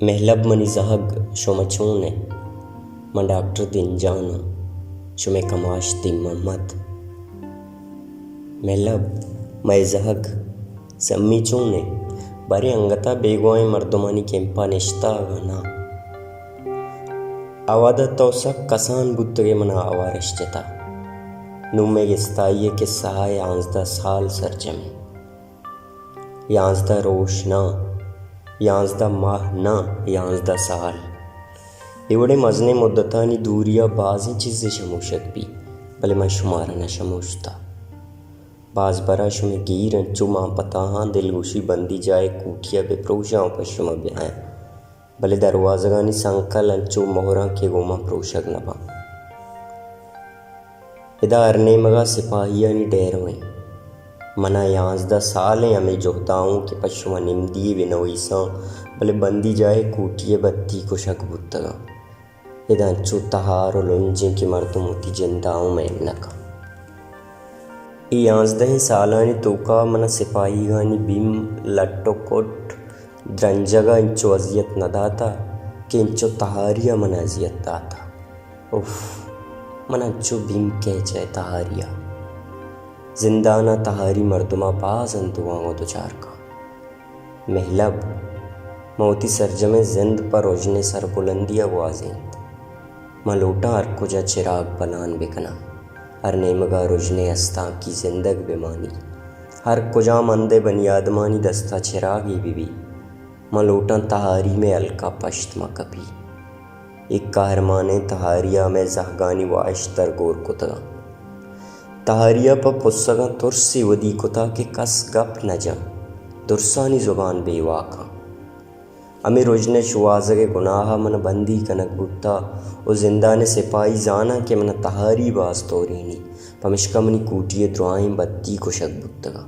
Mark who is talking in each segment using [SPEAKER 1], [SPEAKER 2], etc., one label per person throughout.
[SPEAKER 1] महलब money जहग शोमचूने मन doctor दिन जाना शुमे कमाश दी मोहम्मद महलब मैं जहग सम्मी चूने बरे अंगता बेगोए मर्दमानी केंपा निश्ता गना आवादा तोसक कसान बुत्तगे मना आवारिश्चता नुमे गिस्ताइये के सहाय आंजदा साल सरजमे यांजदा रोशना यांजदा माह ना यांजदा साल एवढे मजने मुद्दतानी दूरिया बाजी चीज़ें शमूशत भी भले मैं शुमारा न शमूशता बाज बरा शुमे गिर चुमा पताहा दिलगुशी बंदी जाए कूटिया बेप्रोशाओं पर शुमा ब्याह भले दरवाज़गानी संकल अंचो मोहरा के गोमा प्रोशक नबा इदा अरने मगा सिपाहियानी डेरों मना यांजदा सालें हमें जोहताऊं के पशुमा निमदी विनोईसा भले बंदी जाए कूटिए बत्ती को शक बुत्तगा इदा अंचो तहार और लुंजे की मर्दुमती जिंदाओं में नका यांजदा सालानी तोका मना सिपाही गानी बीम लट्टो कोट द्रंजगा इंचो अजियत न दाता कि इंचो तहारिया मन अजियत दाता उफ मन अंचो भीम कह जाए तहारिया जिंदाना तहारी मर्दुमा पास अंतुआंगो दुचार का महलब मौती सरजमे जिंद पर रोजने सर बुलंदिया वाजिंद मलोटा हर कुजा चिराग बनान बिकना हर नेमगा रुजने अस्ता की जिंदग बेमानी हर कुजा मंदे बनियादमानी दस्ता चिरागी बीबी मलोटा तहारी में अलका पश्त कपी एक कहरमाने तहारिया में जहगानी वाश्तर गोर कुतगा तहारिया पर पुस्सगा तुरसी वदी कुता के कस गप न जा दुरसानी जुबान बेवाका अमी रोजने शुआज़गे गुनाह मन बंदी कनक बुत्ता ओ जिंदा ने सिपाही जाना के मन तहारी बास तोरीनी पमिश्का मनी कूटिए द्रुआएं बत्ती को शक बुत्तगा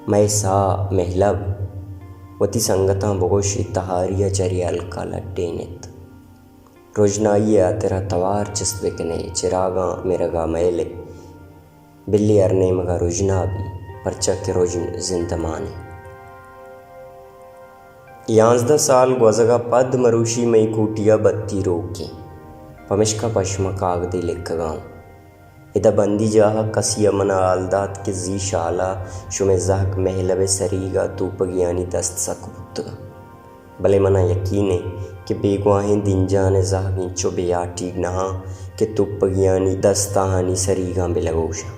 [SPEAKER 1] मैं सा महलब वती संगता बोगोशी तहारिया चरी अलका लट्टे नित रोजनाइया तेरा तवार चिस्त बिकने चिरागा मेरगा मैले बिल्ली अरने मगा रोजना भी परचा के रोजन जिंदमाने यांजदा साल गुजगा पद मरुशी में कूटिया बत्ती रोकी पमिश्का पश्मा कागदी लिख गाँव इदा बंदी जाहा कसिया मना आलदात के जी शाला शुमे जहक महलबे सरीगा तूपगियानी दस्त सक बुत्तगा भले मना यकीने कि बेगवाहें दिन जाने जहक इंचो बेयाटी नहा के तुपगियानी दस्ताहानी सरीगा बेलगोशा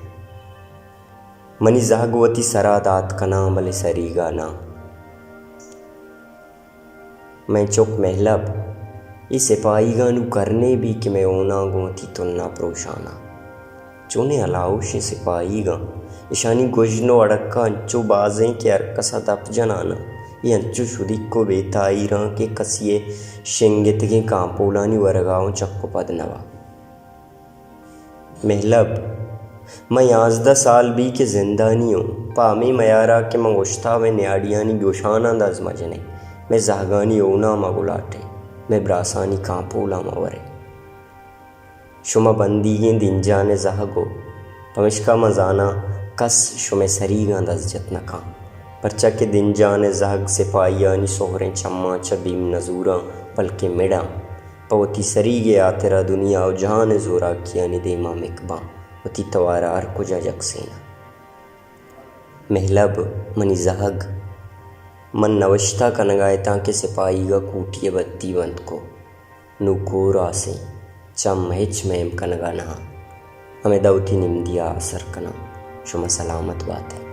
[SPEAKER 1] मनी जहगवती सरादात कना भले सरीगा ना मैं चुप महलब इस सिपाही गानू करने भी कि मैं ओना गोती तुन्ना प्रोशाना चोने अलाउश सिपाही गा ईशानी गुजनो अड़क्का अंचो बाजें के अरकसा दप जनाना ये अंचो शुदी को बेताई रहा के कसिए शिंगित के कांपोलानी वरगाओं चक्को पद नवा महलब मैं यांजदा साल भी के जिंदानी हूँ पामी मयारा के मंगोश्ता में न्याड़ियानी गोशाना दज मजने मैं जहगानी ओना मगुलाटे मैं ब्रासानी कांपोला मवरे शुमा बंदी दिन जाने जहगो पमिश्का मजाना कस शुमे सरीगा दस जतना का परचा के दिन जाने जहग सिपाहियानी सोहरें चम्मा चबीम नजूरा पलके मिड़ा पवती सरीगे आतेरा दुनिया और जहान जोरा कियानी देमा मिकबा वती तवारा अर कुजा जगसेना महलब मनी जहग मन नवश्ता कनगायता के सिपाही का कूटिए बत्ती बंद को नुकोर आसे चम हिच में कनगा नहा हमें दौती निमदिया असर कना शुमा सलामत बात है।